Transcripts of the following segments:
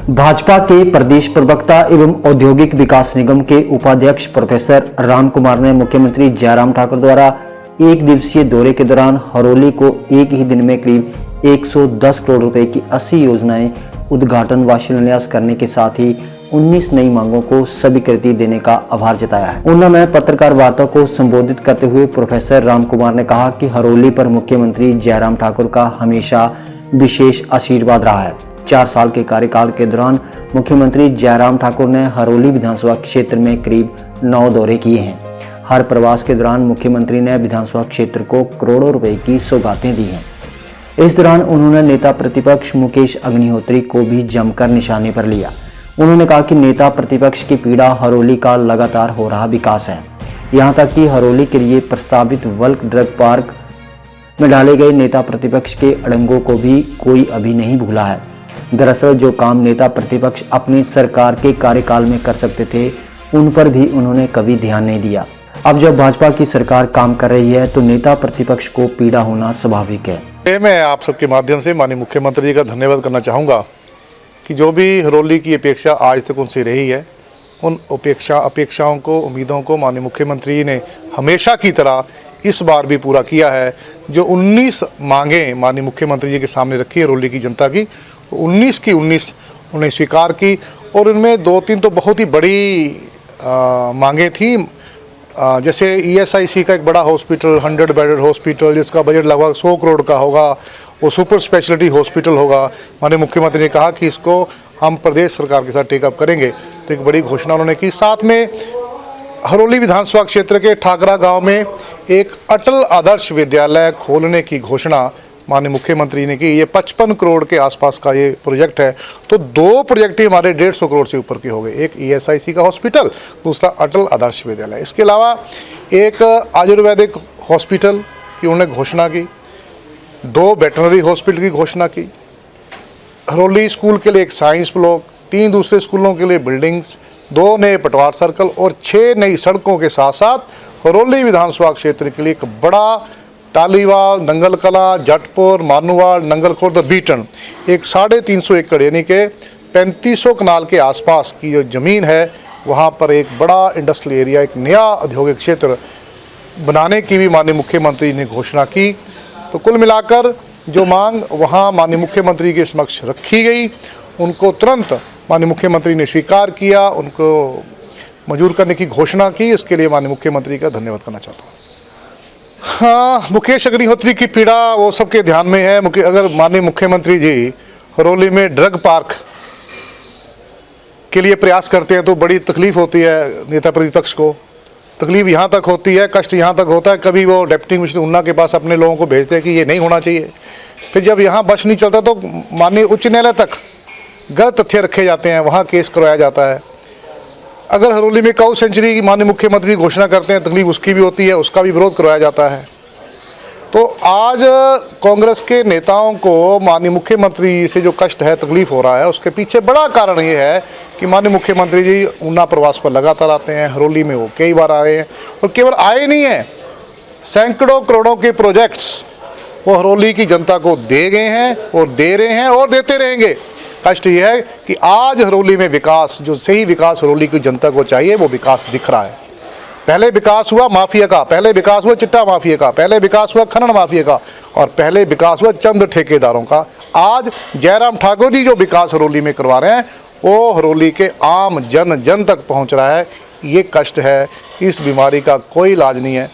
भाजपा के प्रदेश प्रवक्ता एवं औद्योगिक विकास निगम के उपाध्यक्ष प्रोफेसर राम कुमार ने मुख्यमंत्री जयराम ठाकुर द्वारा एक दिवसीय दौरे के दौरान हरोली को एक ही दिन में करीब 110 करोड़ रुपए की 80 योजनाएं उद्घाटन व शिलान्यास करने के साथ ही 19 नई मांगों को स्वीकृति देने का आभार जताया है। ऊना में पत्रकार वार्ता को संबोधित करते हुए प्रोफेसर राम कुमार ने कहा कि हरोली पर मुख्यमंत्री जयराम ठाकुर का हमेशा विशेष आशीर्वाद रहा है। 4 साल के कार्यकाल के दौरान मुख्यमंत्री जयराम ठाकुर ने हरोली विधानसभा क्षेत्र में करीब 9 दौरे किए हैं। हर प्रवास के दौरान मुख्यमंत्री ने विधानसभा क्षेत्र को करोड़ों रुपए की सौगातें दी हैं। इस दौरान उन्होंने नेता प्रतिपक्ष मुकेश अग्निहोत्री को भी जमकर निशाने पर लिया। उन्होंने कहा कि नेता प्रतिपक्ष की पीड़ा हरोली का लगातार हो रहा विकास है। यहाँ तक कि हरोली के लिए प्रस्तावित वल्क ड्रग पार्क में डाले गए नेता प्रतिपक्ष के अड़ंगों को भी कोई अभी नहीं भूला है। दरअसल जो काम नेता प्रतिपक्ष अपनी सरकार के कार्यकाल में कर सकते थे, उन पर भी उन्होंने कभी ध्यान नहीं दिया। अब जब भाजपा की सरकार काम कर रही है तो नेता प्रतिपक्ष को पीड़ा होना स्वाभाविक है। मैं आप सबके माध्यम से माननीय मुख्यमंत्री जी का धन्यवाद करना चाहूँगा कि जो भी हरोली की अपेक्षा आज तक उनसे रही है, उन अपेक्षाओं को, उम्मीदों को माननीय मुख्यमंत्री जी ने हमेशा की तरह इस बार भी पूरा किया है। जो 19 मांगें माननीय मुख्यमंत्री जी के सामने रखी है हरोली की जनता की, 19 की 19 उन्हें स्वीकार की और उनमें 2-3 तो बहुत ही बड़ी मांगें थी। जैसे ESIC का एक बड़ा हॉस्पिटल, 100 बेडेड हॉस्पिटल जिसका बजट लगभग 100 करोड़ का होगा, वो सुपर स्पेशलिटी हॉस्पिटल होगा। माननीय मुख्यमंत्री ने कहा कि इसको हम प्रदेश सरकार के साथ टेकअप करेंगे, तो एक बड़ी घोषणा उन्होंने की। साथ में हरोली विधानसभा क्षेत्र के ठाकरा गांव में एक अटल आदर्श विद्यालय खोलने की घोषणा माननीय मुख्यमंत्री ने की। ये 55 करोड़ के आसपास का ये प्रोजेक्ट है, तो 2 प्रोजेक्ट ही हमारे 150 करोड़ से ऊपर के हो गए। एक ESIC का हॉस्पिटल, दूसरा अटल आदर्श विद्यालय। इसके अलावा एक आयुर्वेदिक हॉस्पिटल की उन्होंने घोषणा की, 2 वेटरनरी हॉस्पिटल की घोषणा की, हरोली स्कूल के लिए एक साइंस ब्लॉक, 3 दूसरे स्कूलों के लिए बिल्डिंग्स, 2 नए पटवार सर्कल और 6 नई सड़कों के साथ साथ हरोली विधानसभा क्षेत्र के लिए एक बड़ा टालीवाल, नंगल कला, जटपुर, मानुवाल, नंगल खुर्द, बीटन, एक 350 एकड़ यानी कि 3500 कनाल के आसपास की जो ज़मीन है, वहाँ पर एक बड़ा इंडस्ट्रियल एरिया, एक नया औद्योगिक क्षेत्र बनाने की भी माननीय मुख्यमंत्री ने घोषणा की। तो कुल मिलाकर जो मांग वहाँ माननीय मुख्यमंत्री के समक्ष रखी गई, उनको तुरंत माननीय मुख्यमंत्री ने स्वीकार किया, उनको मंजूर करने की घोषणा की। इसके लिए माननीय मुख्यमंत्री का धन्यवाद करना चाहता हूँ। हाँ, मुकेश अग्निहोत्री की पीड़ा वो सबके ध्यान में है। अगर माननीय मुख्यमंत्री जी हरोली में ड्रग पार्क के लिए प्रयास करते हैं तो बड़ी तकलीफ होती है नेता प्रतिपक्ष को। तकलीफ यहाँ तक होती है, कष्ट यहाँ तक होता है। कभी वो डिप्टी कमिश्नर ऊना के पास अपने लोगों को भेजते हैं कि ये नहीं होना चाहिए, फिर जब यहाँ बस नहीं चलता तो माननीय उच्च न्यायालय तक गलत तथ्य रखे जाते हैं, वहाँ केस करवाया जाता है। अगर हरोली में काऊ सेंचुरी की माननीय मुख्यमंत्री घोषणा करते हैं, तकलीफ उसकी भी होती है, उसका भी विरोध करवाया जाता है। तो आज कांग्रेस के नेताओं को माननीय मुख्यमंत्री से जो कष्ट है, तकलीफ हो रहा है, उसके पीछे बड़ा कारण ये है कि माननीय मुख्यमंत्री जी ऊना प्रवास पर लगातार आते हैं। हरोली में वो कई बार आए हैं और केवल आए नहीं हैं, सैकड़ों करोड़ों के प्रोजेक्ट्स वो हरोली की जनता को दे गए हैं और दे रहे हैं और देते रहेंगे। कष्ट ये है कि आज हरोली में विकास, जो सही विकास हरोली की जनता को चाहिए, वो विकास दिख रहा है। पहले विकास हुआ माफिया का, पहले विकास हुआ चिट्टा माफिया का, पहले विकास हुआ खनन माफिया का और पहले विकास हुआ चंद ठेकेदारों का। आज जयराम ठाकुर जी जो विकास हरोली में करवा रहे हैं, वो हरोली के आम जन तक पहुँच रहा है। ये कष्ट है, इस बीमारी का कोई इलाज नहीं है।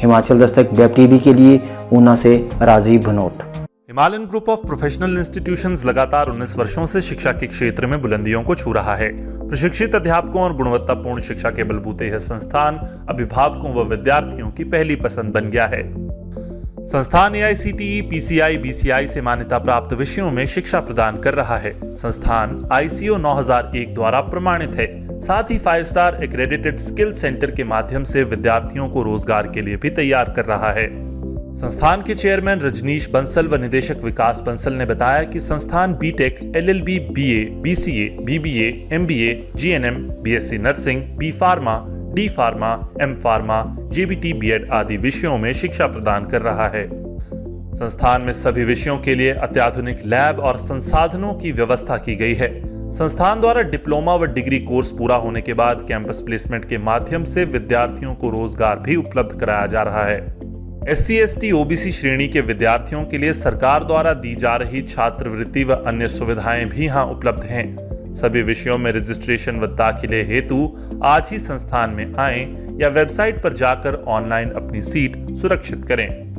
हिमाचल दस्तक वेब टीवी के लिए ऊना से Rajiv Bhanot. Himalayan group of professional institutions लगातार 19 वर्षों से शिक्षा के क्षेत्र में बुलंदियों को छू रहा है। प्रशिक्षित अध्यापकों और गुणवत्तापूर्ण शिक्षा के बलबूते यह संस्थान अभिभावकों व विद्यार्थियों की पहली पसंद बन गया है। संस्थान AICTE, PCI, BCI से मान्यता प्राप्त विषयों में शिक्षा प्रदान कर रहा है। संस्थान ICO 9001 द्वारा प्रमाणित है। साथ ही 5 स्टार एक्रेडिटेड स्किल सेंटर के माध्यम से विद्यार्थियों को रोजगार के लिए भी तैयार कर रहा है। संस्थान के चेयरमैन रजनीश बंसल व निदेशक विकास बंसल ने बताया कि संस्थान BTech, LLB, BA, BCA, BBA, MBA, GNM, BSc nursing, B pharma, D pharma, M pharma, JBT, BEd आदि विषयों में शिक्षा प्रदान कर रहा है। संस्थान में सभी विषयों के लिए अत्याधुनिक लैब और संसाधनों की व्यवस्था की गई है। संस्थान द्वारा डिप्लोमा व डिग्री कोर्स पूरा होने के बाद कैंपस प्लेसमेंट के माध्यम से विद्यार्थियों को रोजगार भी उपलब्ध कराया जा रहा है। SC, ST, OBC श्रेणी के विद्यार्थियों के लिए सरकार द्वारा दी जा रही छात्रवृत्ति व अन्य सुविधाएं भी यहाँ उपलब्ध हैं। सभी विषयों में रजिस्ट्रेशन व दाखिले हेतु आज ही संस्थान में आएं या वेबसाइट पर जाकर ऑनलाइन अपनी सीट सुरक्षित करें।